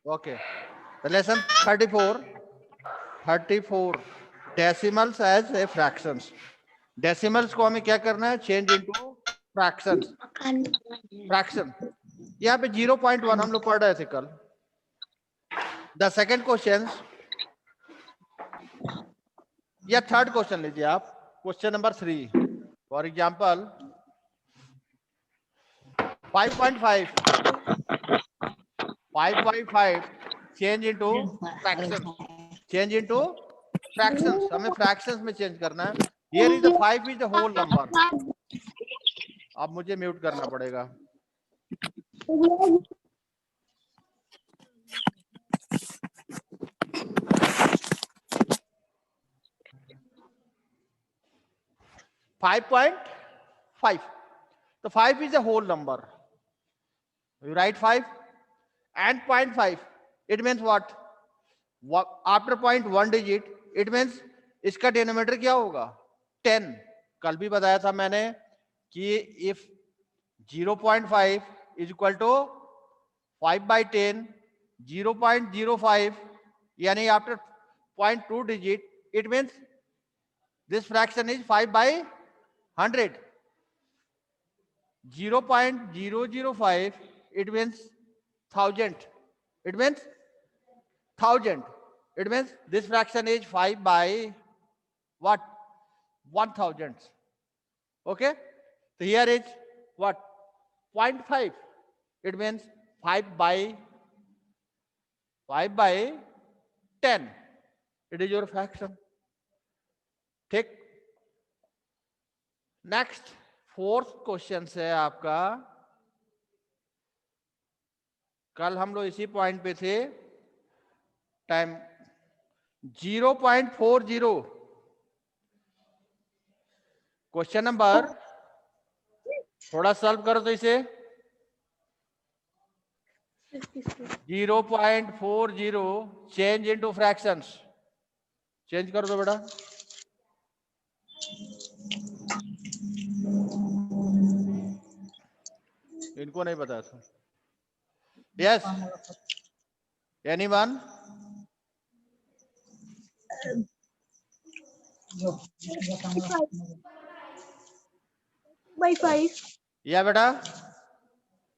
Okay. The lesson 34 decimals as a fractions. Decimals को हमें क्या करना है? Change into fractions. Fraction. यहाँ पे 0.1 हम लोग पढ़ रहे थे कल. The second question या थर्ड क्वेश्चन लीजिए आप. Question number 3. For example 5.5 change into fraction. Change into fractions. हमें फ्रैक्शंस में चेंज करना है. Here is the 5 is the whole number. अब मुझे म्यूट करना पड़ेगा. .5. तो 5 is a whole number. You write 5 and 0.5. It means what? After 0.1 digit, it means इसका डिनोमिनेटर क्या होगा? 10. कल भी बताया था मैंने कि if 0.5 is equal to 5/10, 0.05, यानी after 0.2 digit, it means this fraction is 5/100. 0.005, it means 1000. It means 1000. It means this fraction is 5/what? 1000. Okay. So here is what? 0.5. It means 5/10. It is your fraction. ठीक. Next fourth question है आपका. कल हम लोग इसी point पे थे. Time 0.40. Question number थोड़ा सॉल्व करो तो इसे. 0.40 चेंज इनटू फ्रैक्शंस. चेंज कर दो बेटा. इनको नहीं पता था. Yes, anyone? by 5. या बेटा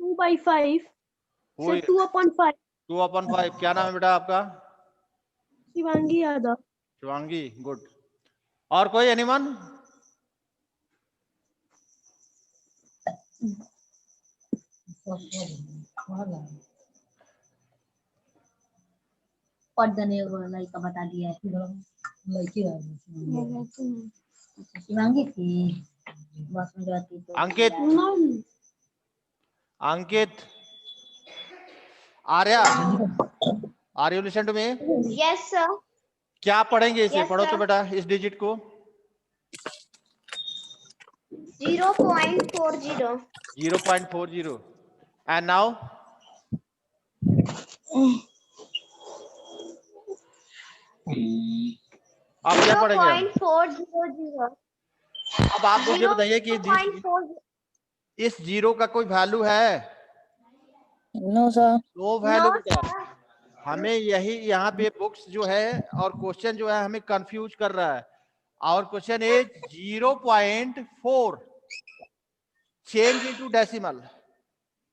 2/5. वो 2/5. 2/5. क्या नाम है बेटा आपका? शिवांगी यादव. शिवांगी. गुड. और कोई एनीवन? लड़का बता दिया है. शिवांगी थी बस में जाती तो. Ankit. Ankit. Arya. Are you listen to me? Yes, sir. क्या पढ़ेंगे इसे? Yes, पढ़ो तो sir. बेटा इस डिजिट को. 0.40. 0.40. एंड नाउ आप क्या पढ़ेंगे? 0.400. अब आप मुझे बताइए कि 0.4. इस जीरो का कोई वैल्यू है? No sir. No value No, बेटा. sir. हमें यही यहाँ पे बुक्स जो है और क्वेश्चन जो है हमें कंफ्यूज कर रहा है. और question is 0.4 change into decimal.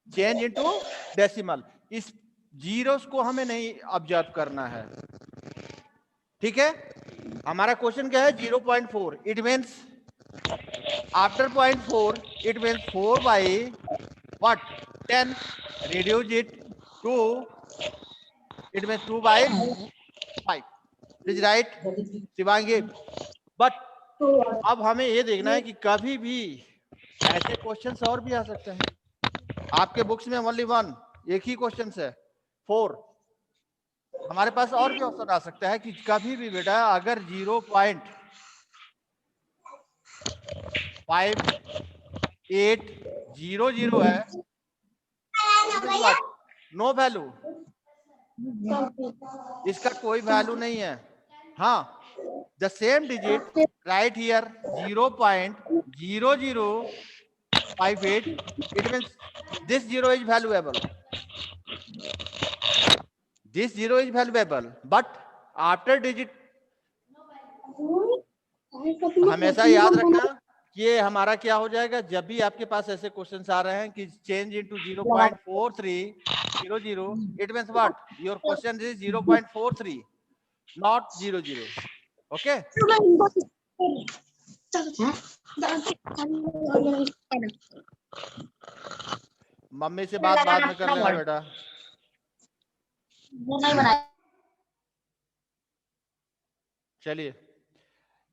Change into decimal. इस जीरोस को हमें नहीं ऑब्जर्व करना है. ठीक है. हमारा क्वेश्चन क्या है? 0.4. It means after 0.4 it means 4/10. reduce it to it means 2/5. Is right Shivangi? But अब हमें ये देखना है कि कभी भी ऐसे क्वेश्चंस और भी आ सकते हैं. आपके बुक्स में ओनली 1 एक ही क्वेश्चन है 4. हमारे पास और भी ऑप्शन आ सकता है कि कभी भी बेटा अगर 0.5800 है नो वैल्यू. इसका कोई वैल्यू नहीं है. हाँ, the same digit right here 0.0058. It means this zero is valuable. This 0 is valuable, but after digit हमेशा याद रखना ये हमारा क्या हो जाएगा, जब भी आपके पास ऐसे क्वेश्चंस आ रहे हैं कि change into 0.4300, it means what, your question is 0.43 not 00. Okay, mummy से बात बाद में कर लेना बेटा. वो नहीं बनाया। चलिए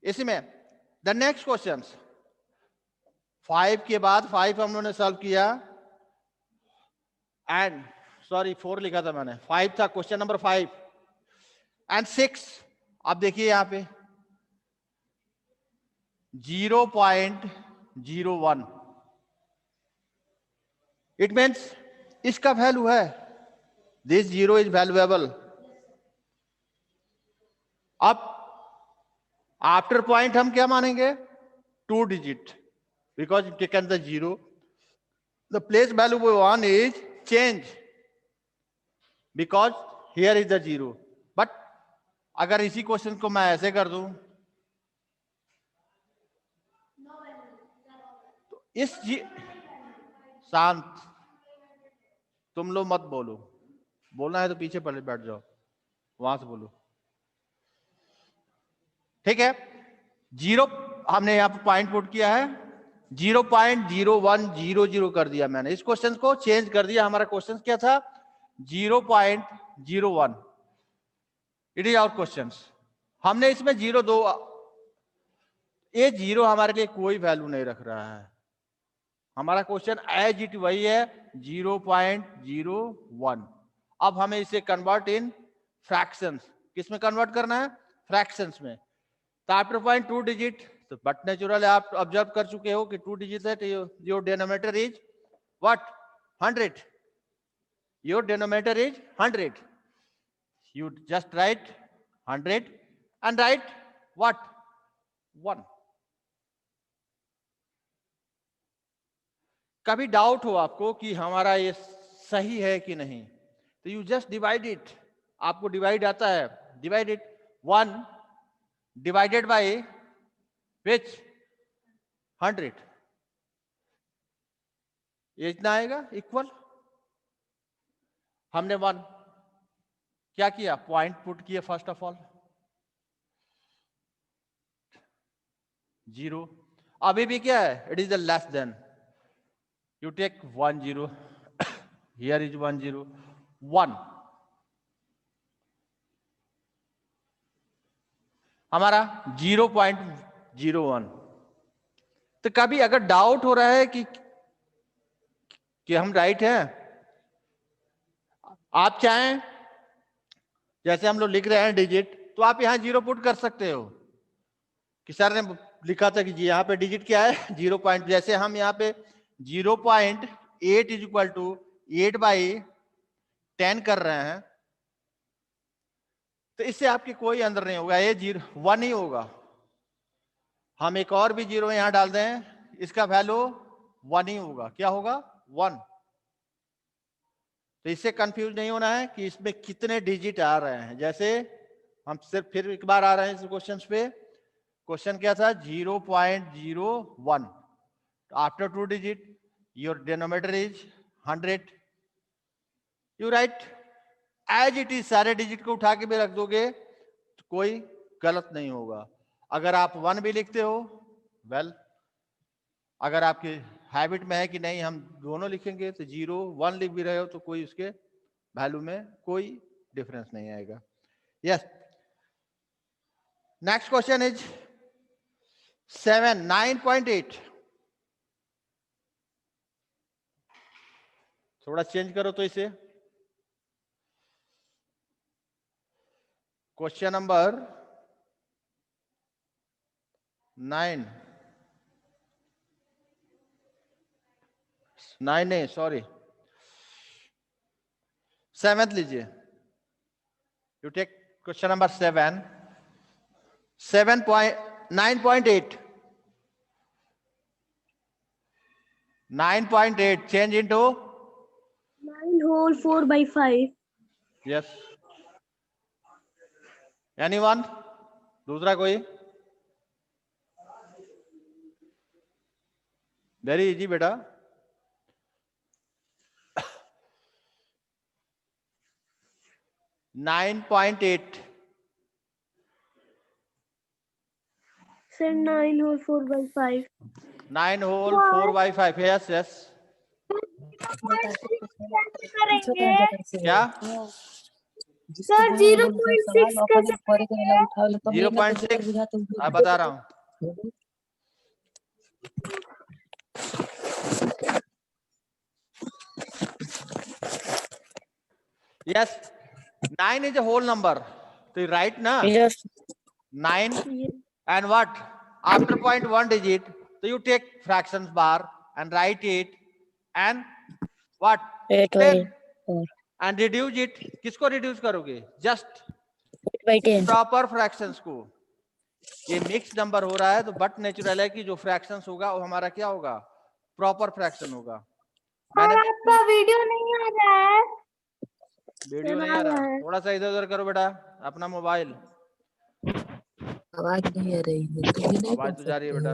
इसमें द नेक्स्ट क्वेश्चन 5 के बाद 5 हम लोगों ने सॉल्व किया एंड सॉरी 4 लिखा था मैंने, 5 था क्वेश्चन नंबर 5 एंड 6. अब देखिए यहां पे 0.01, इट मीन्स इसका वैल्यू है, दिस 0 इज वैल्यूएबल. अब आफ्टर पॉइंट हम क्या मानेंगे, 2 digit, because you taken the 0, the place value of 1 is change because here is the 0. but अगर इसी क्वेश्चन को मैं ऐसे कर दूं तो इस शांत, तुम लोग मत बोलो, बोलना है तो पीछे पहले बैठ जाओ, वहां से बोलो, ठीक है. 0 हमने यहां पर पॉइंट पुट किया है, 0.0100 कर दिया मैंने, इस क्वेश्चन को चेंज कर दिया. हमारा क्वेश्चन क्या था, 0.01, इट इज आवर क्वेश्चन. हमने इसमें 0.2, ये 0 हमारे लिए कोई वैल्यू नहीं रख रहा है. हमारा क्वेश्चन एज इट वही है 0.01. अब हमें इसे कन्वर्ट इन फ्रैक्शंस, किस में कन्वर्ट करना है, फ्रैक्शंस में. तो आफ्टर पॉइंट 2 डिजिट, तो बट नेचुरल आप ऑब्जर्व कर चुके हो कि 2 डिजिट है, तो your denominator is what, 100. Your denominator is 100. You just right 100 and right what, 1. कभी डाउट हो आपको कि हमारा ये सही है कि नहीं, तो यू जस्ट डिवाइड इट. आपको डिवाइड आता है, divide it, 1 divided by which, 100, ये इतना आएगा इक्वल. हमने 1 क्या किया, पॉइंट पुट किया, फर्स्ट ऑफ ऑल 0. अभी भी क्या है, it is the less than, you take 1 0, here is 1 0, 1. हमारा 0.01. तो कभी अगर डाउट हो रहा है कि हम राइट हैं, आप चाहें जैसे हम लोग लिख रहे हैं डिजिट, तो आप यहां 0 पुट कर सकते हो कि सर ने लिखा था कि जी यहां पे डिजिट क्या है, 0 पॉइंट, जैसे हम यहां पे 0.8 इज इक्वल टू 8/10 कर रहे हैं, तो इससे आपके कोई अंदर नहीं होगा, ये 1 ही होगा. हम एक और भी 0 यहां डाल दें, इसका वैल्यू 1 ही होगा. क्या होगा, 1. तो इससे कंफ्यूज नहीं होना है कि इसमें कितने डिजिट आ रहे हैं. जैसे हम सिर्फ फिर एक बार आ रहे हैं इस क्वेश्चन पे, क्वेश्चन क्या था, 0.01. After 2 digit your denominator is 100. You write as it is, सारे डिजिट को उठा के भी रख दोगे तो कोई गलत नहीं होगा. अगर आप 1 भी लिखते हो, वेल, अगर आपकी हैबिट में है कि नहीं हम दोनों लिखेंगे, तो 0 1 लिख भी रहे हो तो कोई उसके वैल्यू में कोई डिफरेंस नहीं आएगा. Yes, next question is 9.8. थोड़ा चेंज करो तो इसे, क्वेश्चन नंबर 9 नहीं, सॉरी 7th लीजिए. You take question number 9.8. 9.8 change into 9 whole 4/5. yes, anyone? दूसरा कोई? वेरी इजी बेटा. Nine 9.8. Sir, 9 whole 4 by 5. 9 whole 4 by 5. Yes, yes. करेंगे क्या? सर 0.6 कैसे करेंगे? 0.6 मैं बता रहा हूँ. Yes, 9 is a whole number. तो राइट ना? Yes. 9 and what? After point one digit, so you take fractions bar and write it and what? 8 by 10 4. and reduce it. किसको reduce करोगे? Just 8 by 10. proper fractions को. ये mix number हो रहा है तो बट नेचुरल है कि जो फ्रैक्शंस होगा वो हमारा क्या होगा? प्रॉपर फ्रैक्शन होगा. मैंने आपका वीडियो नहीं आ रहा है. वीडियो नहीं आ रहा. थोड़ा सा इधर उधर करो बेटा अपना मोबाइल. आवाज नहीं आ रही है तो ये नहीं आवाज तो जा रही है बेटा.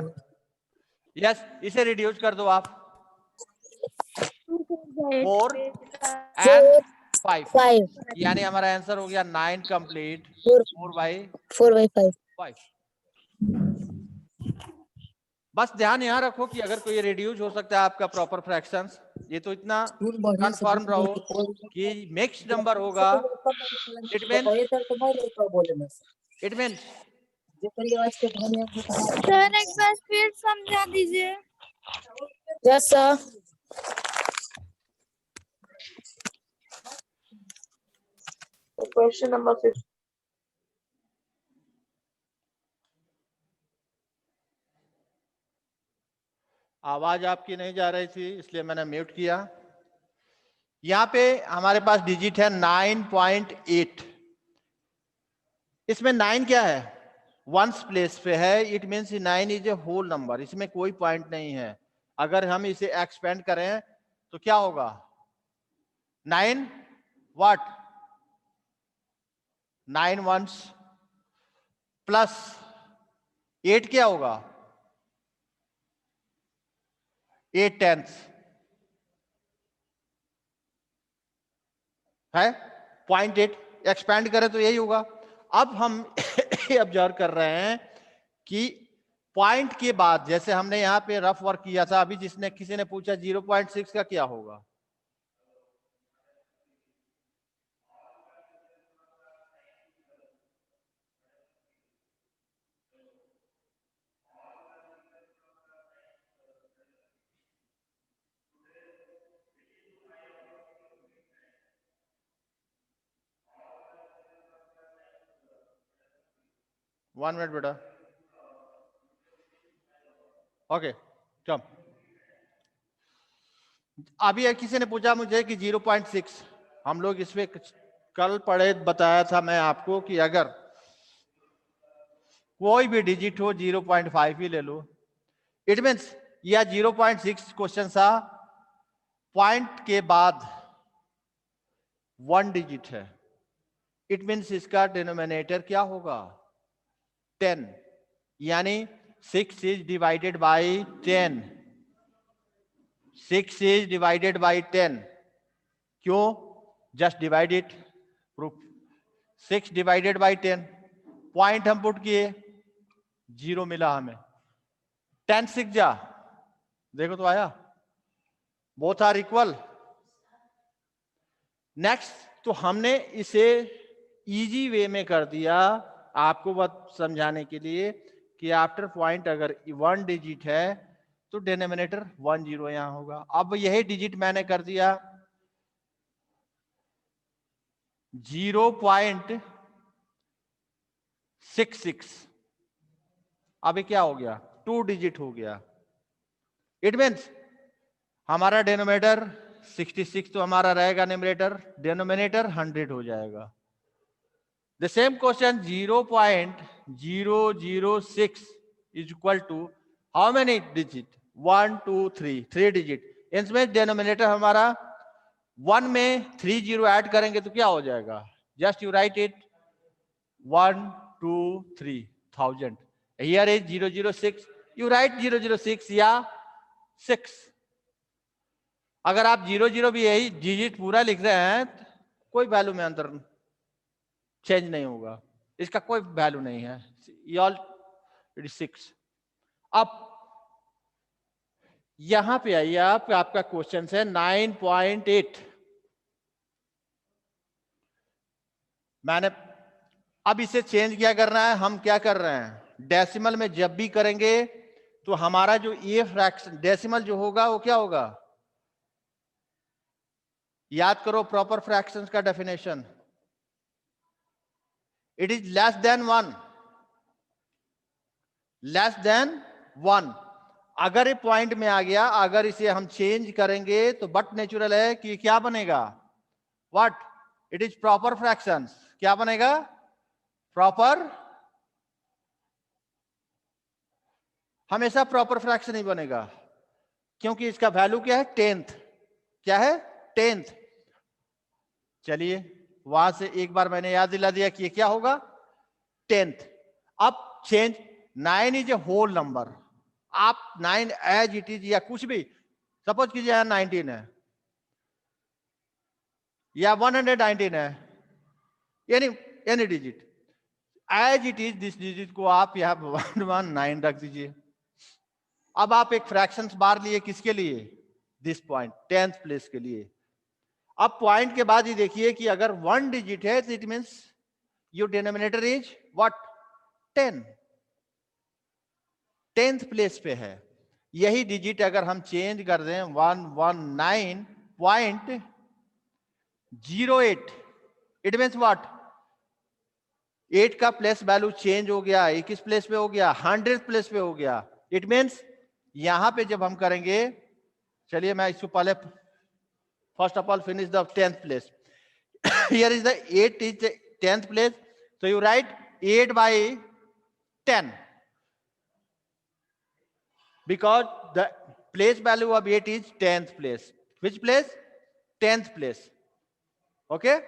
यस, इसे रिड्यूस कर दो आप. 4 and 5 यानी हमारा आंसर हो गया 9 कंप्लीट 4 by 5. बस ध्यान यहाँ रखो कि अगर कोई रिड्यूस हो सकता है आपका प्रॉपर फ्रैक्शंस. ये तो इतना कंफर्म रहो कि मिक्स्ड नंबर होगा. इट मींस सर एक बार फिर समझा दीजिए. Yes, sir. Question number 5. आवाज आपकी नहीं जा रही थी इसलिए मैंने म्यूट किया. यहाँ पे हमारे पास डिजिट है 9.8. इसमें 9 क्या है? वंस प्लेस पे है. It means 9 is a whole number. इसमें कोई पॉइंट नहीं है. अगर हम इसे एक्सपेंड करें तो क्या होगा? 9 व्हाट? 9 वंस प्लस 8 क्या होगा? 8 टेंथ्स है. 0.8 एक्सपैंड करें तो यही होगा. अब हम ऑब्जर्व कर रहे हैं कि पॉइंट के बाद जैसे हमने यहां पे रफ वर्क किया था. अभी जिसने किसी ने पूछा 0.6 का क्या होगा? वन मिनट बेटा. ओके कम. अभी किसी ने पूछा मुझे कि 0.6. हम लोग इसमें कल पढ़े बताया था मैं आपको कि अगर कोई भी डिजिट हो 0.5 ही ले लो. इट मीन्स या 0.6 क्वेश्चन था. पॉइंट के बाद 1 डिजिट है. इट मीन्स इसका डिनोमिनेटर क्या होगा? 10. यानी 6 is divided by 10. 6 is divided by 10. क्यों? Just divide it. Proof. 6 divided by 10. Point हम पुट किए 0 मिला हमें. 10 6 जा देखो तो आया. Both are equal. नेक्स्ट तो हमने इसे इजी वे में कर दिया आपको बात समझाने के लिए कि आफ्टर पॉइंट अगर 1 डिजिट है तो डिनोमिनेटर 1 0 यहां होगा. अब यही डिजिट मैंने कर दिया 0.66. अभी क्या हो गया? 2 डिजिट हो गया. इट मीन्स हमारा डिनोमिनेटर 66 तो हमारा रहेगा. न्यूमरेटर डिनोमिनेटर 100 हो जाएगा. The same question 0.006 is equal to how many digit? 1 2 3 3 digit. इसमें डिनोमिनेटर हमारा 1 में 3 0 ऐड करेंगे तो क्या हो जाएगा? Just you right it 1 2 3,000. Here is 006. You write 006 या 6. अगर आप 00 भी यही डिजिट पूरा लिख रहे हैं तो कोई वैल्यू में अंतर चेंज नहीं होगा, इसका कोई वैल्यू नहीं है. ये ऑल 6. अब यहां पे आइए आप, आपका क्वेश्चन है 9.8. मैंने अब इसे चेंज क्या करना है, हम क्या कर रहे हैं, डेसिमल में जब भी करेंगे तो हमारा जो ये फ्रैक्शन डेसिमल जो होगा वो क्या होगा, याद करो प्रॉपर फ्रैक्शंस का definition. It is less than 1. Less than 1. अगर ये पॉइंट में आ गया, अगर इसे हम चेंज करेंगे तो बट नेचुरल है कि क्या बनेगा, what, it is proper fractions. क्या बनेगा, प्रॉपर. हमेशा प्रॉपर फ्रैक्शन ही बनेगा क्योंकि इसका वैल्यू क्या है, 10th. क्या है, 10th. चलिए वहां से एक बार मैंने याद दिला दिया कि ये क्या होगा, 10th. अब change 9 is a whole number. आप 9 एज इट इज या कुछ भी सपोज कीजिए, 19 है या 119 है, any digit as it is, this digit को आप यहां 119 रख दीजिए. अब आप एक फ्रैक्शंस बार लिए किसके लिए, दिस पॉइंट 10th प्लेस के लिए. अब पॉइंट के बाद ही देखिए कि अगर 1 डिजिट है तो it means your denominator is what, 10. 10th place पे है. यही डिजिट अगर हम चेंज कर दें 119.08, इट मींस व्हाट, 8 का प्लेस वैल्यू चेंज हो गया, 21 प्लेस पे हो गया, 100th प्लेस पे हो गया. इट मींस यहां पे जब हम करेंगे, चलिए मैं इसको पहले first of all finish the 10th place. Here is the 8 is 10th place, so you write 8 by 10 because the place value of 8 is 10th place. Which place, 10th place. Okay,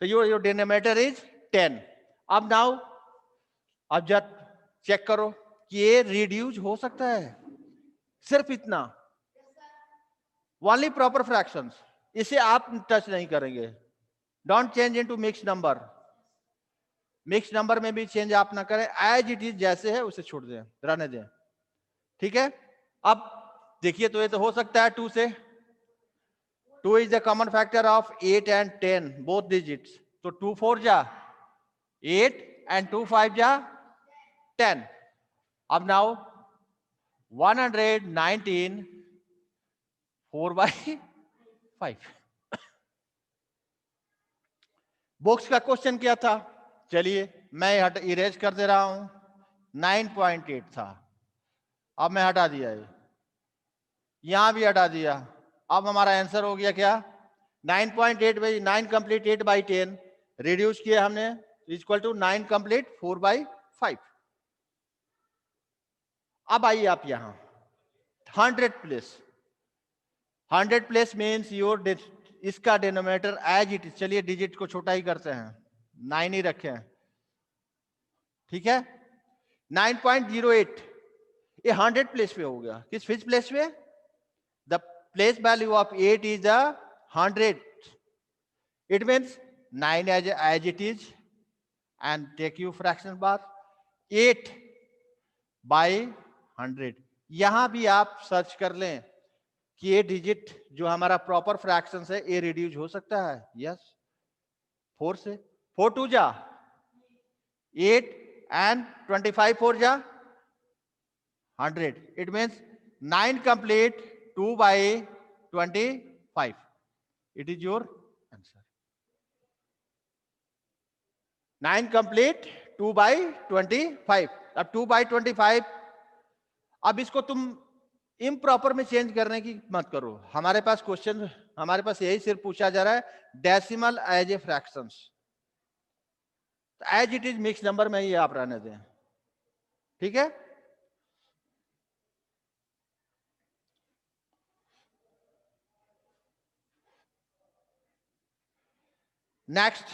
so your denominator is 10. अब now अब जब check करो कि ये reduce हो सकता है, सिर्फ इतना, ओनली प्रॉपर फ्रैक्शंस, इसे आप टच नहीं करेंगे. Don't change into mix number. Mix number में भी चेंज आप ना करें, एज इट इज जैसे है उसे छोड़ दें, रहने दें. ठीक है. अब देखिए तो ये तो हो सकता है 2 से. 2 is the common factor of 8 and 10 both digits. तो 2 4 जा 8 एंड 2 5 जा 10. अब नाउ 119 4 by 5. बॉक्स का क्वेश्चन क्या था, चलिए मैं हट इरेज कर दे रहा हूं. 9.8 था, अब मैं हटा दिया, ये यहां भी हटा दिया. अब हमारा आंसर हो गया क्या, 9.8 बाई 9 कंप्लीट 8 बाई 10 रिड्यूस किया हमने, इक्वल टू 9 कंप्लीट 4 बाई 5. अब आइए आप यहां 100 प्लेस. 100 प्लेस मीन्स योर, इसका डिनोमिनेटर एज इट इज, चलिए डिजिट को छोटा ही करते हैं, 9 ही रखे हैं. ठीक है. 9.08 ये 100 प्लेस पे हो गया. किस फिक्स प्लेस पे, the place value of 8 is 100. It means 9 as it is and take you fraction bar 8 by 100. यहां भी आप सर्च कर लें कि ये डिजिट जो हमारा प्रॉपर फ्रैक्शन है ये रिड्यूस हो सकता है. यस, 4 से 4 2 जा 8 and 25 4 जा 100. It means 9 complete 2 by 25. It is your answer. 9 complete 2 by 25. अब 2 by 25, अब इसको तुम इम्प्रॉपर में चेंज करने की मत करो. हमारे पास क्वेश्चन, हमारे पास यही सिर्फ पूछा जा रहा है decimal as a fractions. As it is mix number में ही आप रहने दें. ठीक है. नेक्स्ट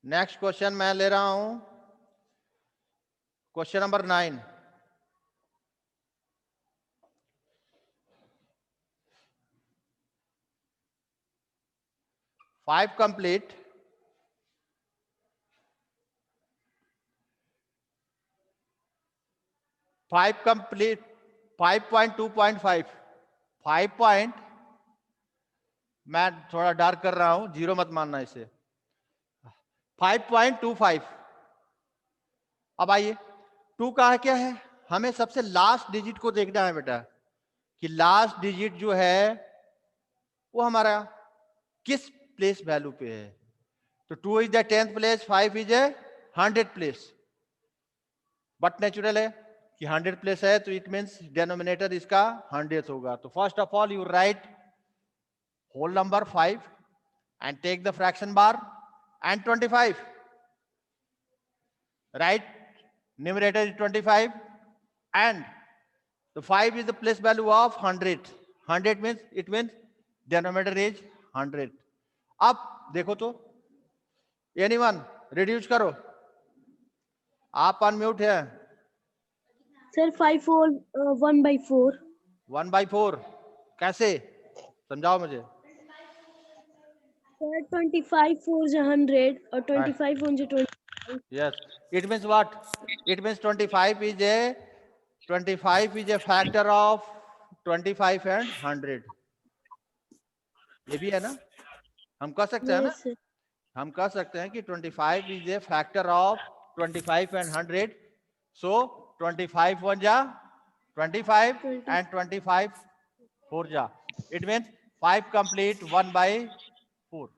नेक्स्ट क्वेश्चन मैं ले रहा हूं, क्वेश्चन नंबर 9। फाइव कंप्लीट 5.2.5 5 मैं थोड़ा डार्क कर रहा हूं, 0 मत मानना इसे। 5.25। अब आइए 2 का क्या है, हमें सबसे लास्ट डिजिट को देखना है बेटा कि लास्ट डिजिट जो है वो हमारा किस प्लेस वैल्यू पे है। तो 2 is the 10th place, 5 is a 100th place. But natural है कि 100 प्लेस है तो इट मींस डिनोमिनेटर इसका 100th होगा। तो first of all you write whole number 5 and take the fraction bar and 25. Right? Numerator is 25 and the 5 is the place value of 100. 100 means it means denominator is 100. अब देखो तो anyone reduce करो, आप unmute है। Sir, 5 whole 1/4. 1/4 कैसे, समझाओ मुझे। Sir, 25 4s 100 or 25 1s 20. Yes, it means what? It means 25 is a factor of 25 and 100. ये भी है ना, हम कह सकते हैं ना, Yes, sir. हम कह सकते हैं कि 25 is a factor of 25 and 100. So 25 1 जा 25 and 25 4 जा, it means 5 complete 1/4.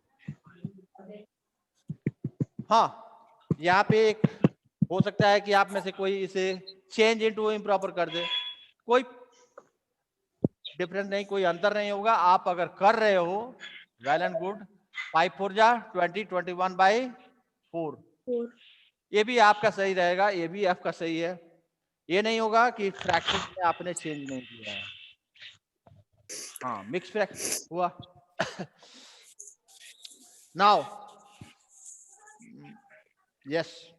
हाँ, यहाँ पे एक हो सकता है कि आप में से कोई इसे चेंज इनटू इम्प्रॉपर कर दे, कोई डिफरेंस नहीं, कोई अंतर नहीं होगा। आप अगर कर रहे हो वेल एंड गुड। 5 4 जा 20 21/4, ये भी आपका सही रहेगा, ये भी आपका सही है। ये नहीं होगा कि फ्रैक्शन में आपने चेंज नहीं किया है। हाँ, मिक्स फ्रैक्शन हुआ। नाउ यस,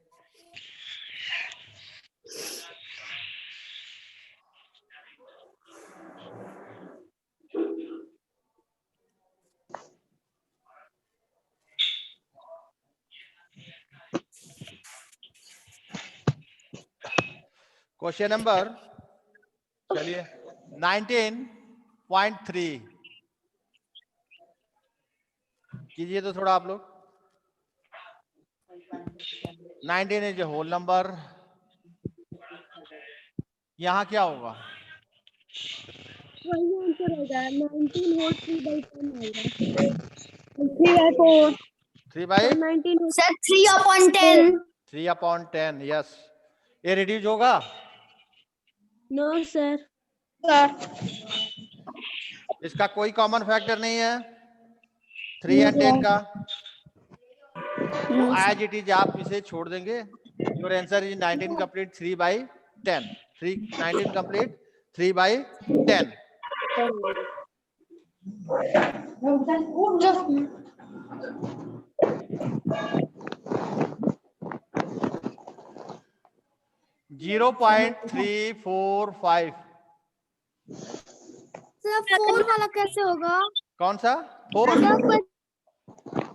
क्वेश्चन नंबर चलिए 19.3 कीजिए तो थोड़ा आप लोग। 19 इज ए होल नंबर, यहाँ क्या होगा? वही आंसर होगा 19 whole 3/10 आएगा। 3/4 19 whole Sir, 3/10. 3/10, यस। ये रिड्यूस होगा? No, sir. इसका कोई कॉमन फैक्टर नहीं है 3 and 10 का, एज इट इज आप इसे छोड़ देंगे। Your answer is 19 complete 3/10। 19 complete 3/10। Zero 0.345। Sir 4 वाला कैसे होगा? कौन सा 4?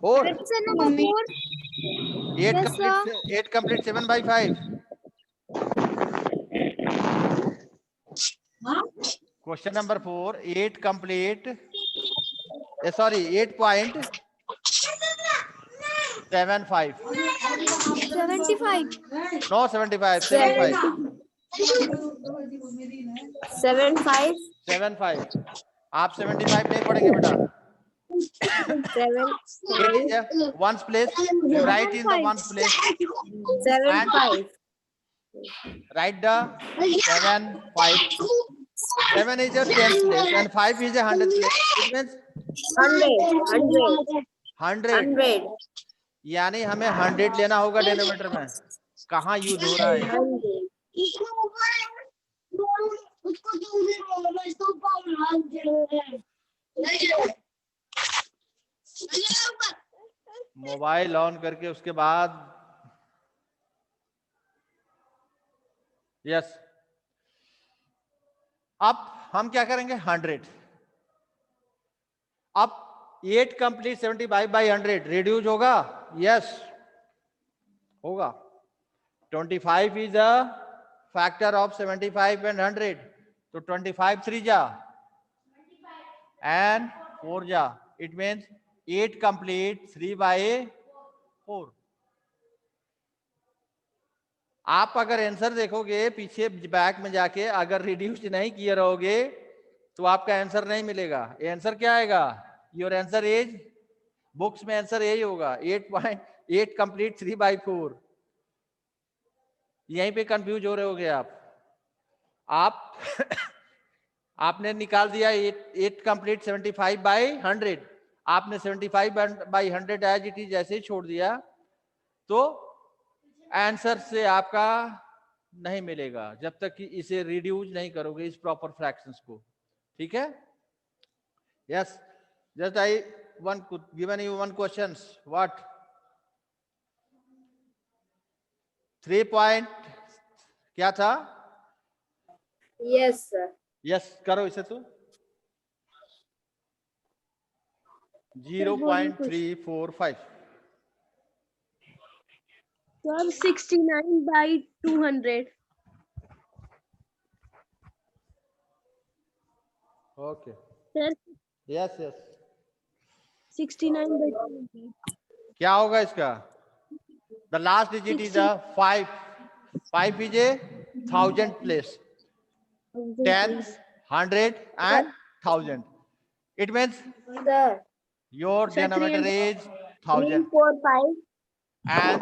4 sir number 4। 8 complete 7/5। Question number 4 8 complete sorry 8.75 75 no 75 75 75। आप 75 नहीं पढ़ेंगे बेटा। 1's place, you write in the 1's place and write the 7 5. 7 is a 10th place and 5 is a 100th place. It means 100। यानी हमें 100 लेना होगा डिनोमिनेटर में। कहाँ यूज हो रहा है? मोबाइल ऑन करके उसके बाद यस। अब हम क्या करेंगे 100। अब 8 कंप्लीट 75/100 रिड्यूस होगा, यस होगा। 25 is a factor of 75 and 100, तो 25 3 जा and 4 जा, इट मीन्स 8 कंप्लीट 3/4। आप अगर आंसर देखोगे पीछे बैक में जाके, अगर रिड्यूस नहीं किए रहोगे तो आपका आंसर नहीं मिलेगा। आंसर क्या आएगा? योर आंसर इज, बुक्स में आंसर यही होगा 8.8 कंप्लीट 3/4। यहीं पे कंफ्यूज हो रहे होगे आप आपने निकाल दिया 8 कंप्लीट 75/100, आपने 75/100 एज इट इज ऐसे ही छोड़ दिया, तो आंसर से आपका नहीं मिलेगा जब तक कि इसे रिड्यूस नहीं करोगे इस प्रॉपर फ्रैक्शंस को। ठीक है? Yes, just I given you one questions. What 3 point क्या था? Yes sir. यस करो इसे तो 0.345। Sir, 69/200. Okay, Sir, yes yes. 69/200. क्या होगा इसका? The last digit is 5। 5 is a 1000 place, 10, 100 and 1000. It means sir your Sir, denominator 3 is 1000 4 5 and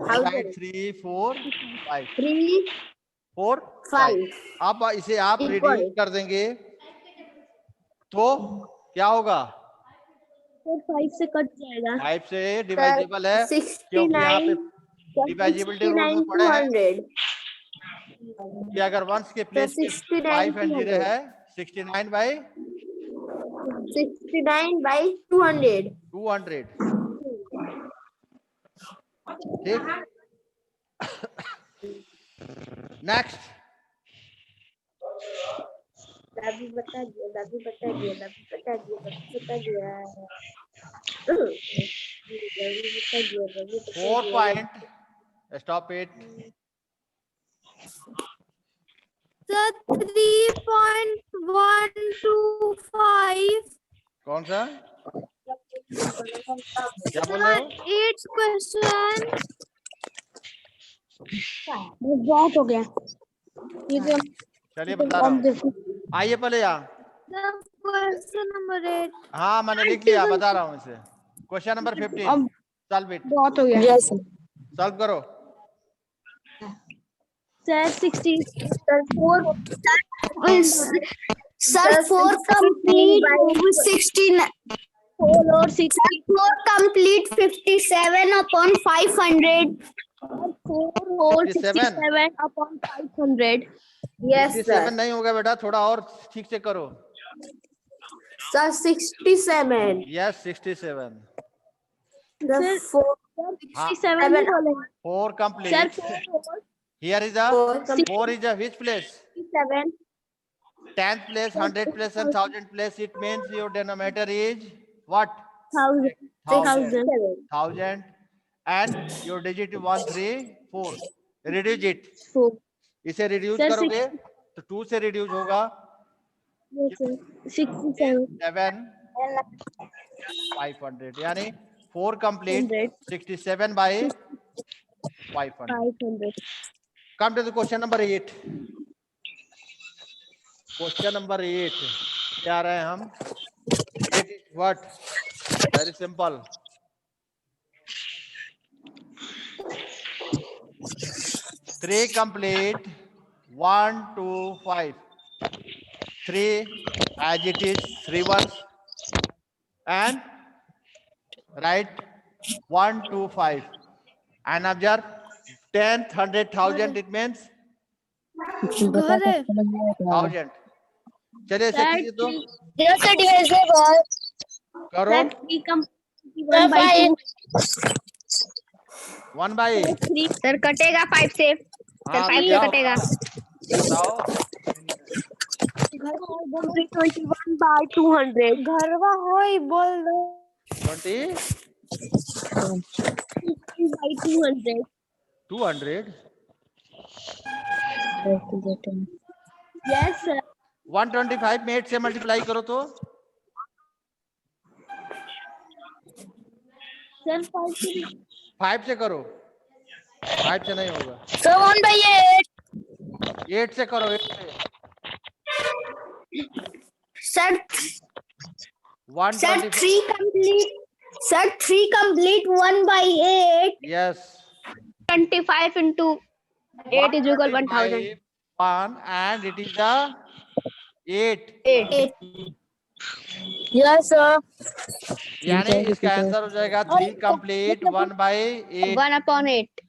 side 1000 3 4 5 3 4 5। 5 अब इसे आप Equal. रिड्यूस कर देंगे तो क्या होगा? Sir, 5 से कट जाएगा. 5 से डिवाइजेबल है, क्योंकि यहाँ पे 69 डिवाइजिबिलिटी रूल में पढ़े हैं 200 कि अगर वंस के प्लेस पे 69 5 and 0 200 है 69/200। 69/200 ठीक, नेक्स्ट। दादी बता दिया, दादी बता दिया, दादी बता दिया, दादी बता दिया, दादी बता दिया, दादी बता 4 दिया। Point, stop it. सर 3.125 कौन सा? क्या बोल रहे हो? 8 क्वेश्चन। बहुत हो गया. ये जो चलिए बता रहा हूँ, आइए पहले यहाँ। Question number 8। हाँ मैंने लिख लिया, बता रहा हूँ इसे। Question number 15, solve it. बहुत हो गया. Yes. सॉल्व करो। Sir, 60. सर 4 complete 69, 4 और 60. 4 complete 57/500. 4 और 67. 67/500. Yes 67 नहीं होगा बेटा, थोड़ा और ठीक से करो। सर 67। यस 67। The Sir, 4 67 नहीं बोले. 4 Sir, complete। 4 और Here is a 4 is a which place? 67 10th place, 100 place and 1000 place. It means your denominator is what? 1000. 1000 and your digit is 1 3 4। Reduce it, 4. इसे रिड्यूस Sir, करोगे तो 2 से reduce होगा Yes, sir. 67. 7/500, यानी 4 complete 67/500। 500. Come to the question number 8। Question number 8 क्या रहे हैं हम? It is what? Very simple। 3 complete 1 2 5। 3 as it is 3 ones and write 1 2 5 and observe 10th 100 1000 it means बता दो, समझ में आया क्या? 1000। चलिए ऐसे कीजिए तो Yes, sir, divisible. करो। 1 by 2 1 बाई सर कटेगा 5 से सर हाँ 5 से जाओ कटेगा बताओ 21 by 200 घरवा होई बोल दो 20 by 200 200 yes sir 125 में 8 से मल्टीप्लाई करो तो sir 5 से करो 5 से नहीं होगा So 1 by 8. 8 से करो 8 से Sir, 125 3 complete. Sir, 3 complete 1 by 8. yes 25 into 8 is equal 1000 1 and it is the 8 8 Yes, sir. यानी इसका आंसर हो जाएगा 3 कंप्लीट 1 बाई 8 1 upon 8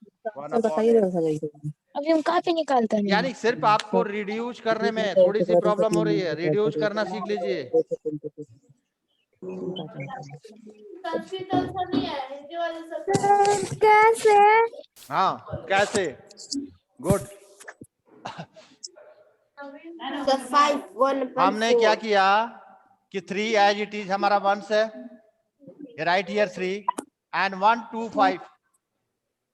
अभी हम कहाँ पे निकालते हैं? यानी सिर्फ आपको रिड्यूस करने में थोड़ी सी प्रॉब्लम हो रही है रिड्यूस करना सीख लीजिए कैसे हाँ कैसे गुड सर 5 1 हमने क्या किया कि 3 एज इट इज हमारा 1 है राइट हियर 3 एंड 1 2 5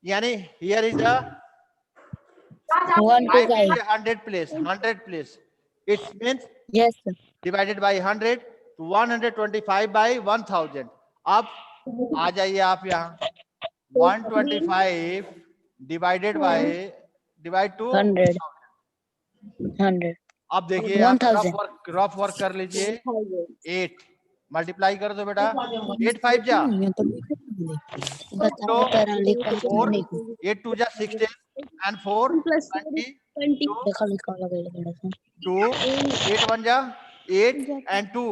यानी here is the 1 to 5. 100 place it means Yes, sir. divided by 100 to 125 by 1000 अब आ जाइए आप यहाँ 125 डिवाइडेड टू 100. 100. अब देखिए 1000. रफ वर्क कर लीजिए 8 मल्टीप्लाई कर दो बेटा 8 5 जा बता रहा लिखा 8 2 जा 16 and 4 plus 20 लिखा लगा 2 8 1 जा 8 and 2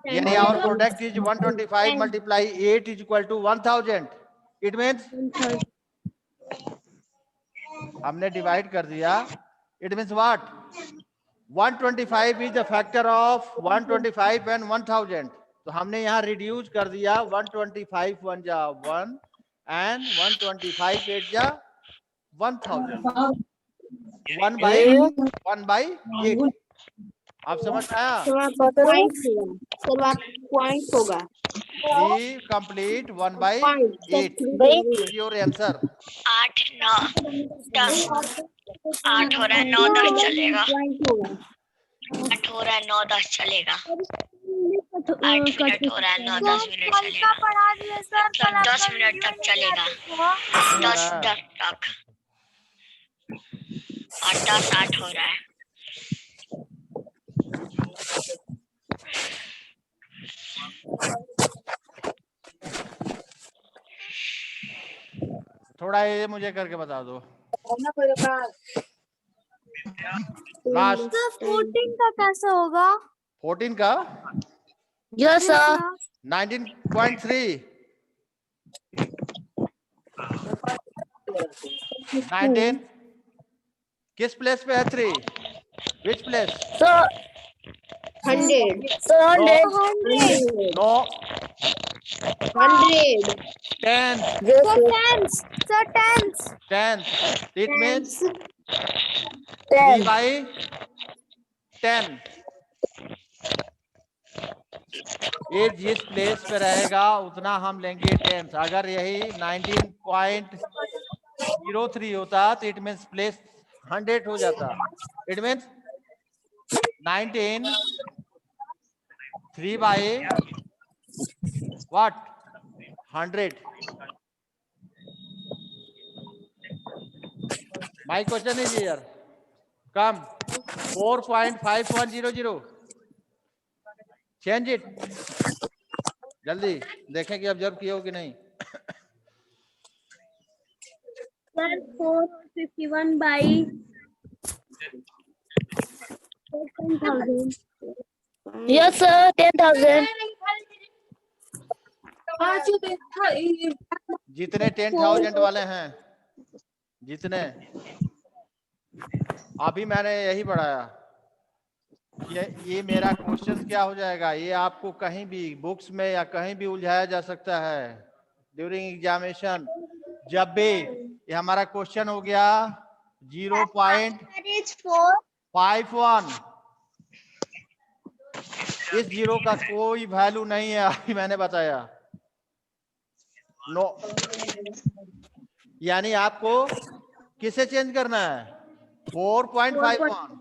यानी our product is 125 multiply 8 is equal to 1000 it means हमने डिवाइड कर दिया it means what 125 is the factor of 125 and 1000 तो हमने यहाँ रिड्यूस कर दिया 125 1 जा 1 and 125 8 जा 1000 1 by 8 आप समझ आया पॉइंट होगा 3 complete 1 by 8 your answer 8 9 10 8 हो रहा है 9 10 चलेगा 8 हो रहा है 9 10 चलेगा 8 मिनट हो रहा है 9 10 मिनट चलेगा मतलब 10 मिनट तक चलेगा 10 तक और 10 8 हो रहा है थोड़ा ये मुझे करके बता दो लास्ट 14 का कैसे होगा 14 का यस सर 19.3 19 किस प्लेस पे है 3 which place so 100 so no 100 10 yes 10 it means 3 10 by 10 ये जिस प्लेस पे रहेगा उतना हम लेंगे 10 अगर यही 19.03 होता तो इट मीन्स प्लेस 100 हो जाता it means 19 3 by what 100 my question is here come 4.5100 change it जल्दी देखें कि ऑब्जर्व किए हो कि नहीं सर 451 by 10,000 यस सर 10,000 जितने 10,000 वाले हैं जितने अभी मैंने यही पढ़ाया ये मेरा क्वेश्चन क्या हो जाएगा, ये आपको कहीं भी बुक्स में या कहीं भी उलझाया जा सकता है ड्यूरिंग एग्जामिनेशन। जब भी ये हमारा क्वेश्चन हो गया 0.51, इस जीरो का कोई वैल्यू नहीं है, अभी मैंने बताया। नो, यानी आपको किसे चेंज करना है, 4.51।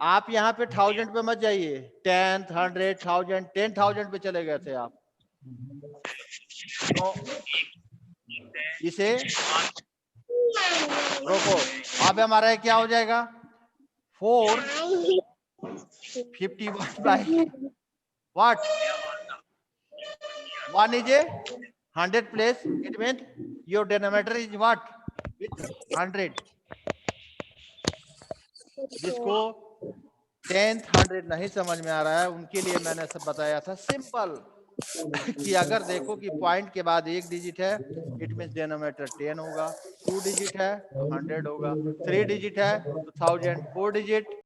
आप यहाँ पे 1000 पे मत जाइए, 10, 100, 1000, 10,000 पे चले गए थे आप। तो इसे रोको। अब हमारा क्या हो जाएगा, 451 by what 1 is a 100 place, it means your denominator is what, with 100। जिसको 10th 100 नहीं समझ में आ रहा है उनके लिए मैंने सब बताया था सिंपल कि अगर देखो कि पॉइंट के बाद एक डिजिट है, इट मींस डिनोमिनेटर 10 होगा, 2 डिजिट है तो 100 होगा, 3 डिजिट है तो 1000, 4 डिजिट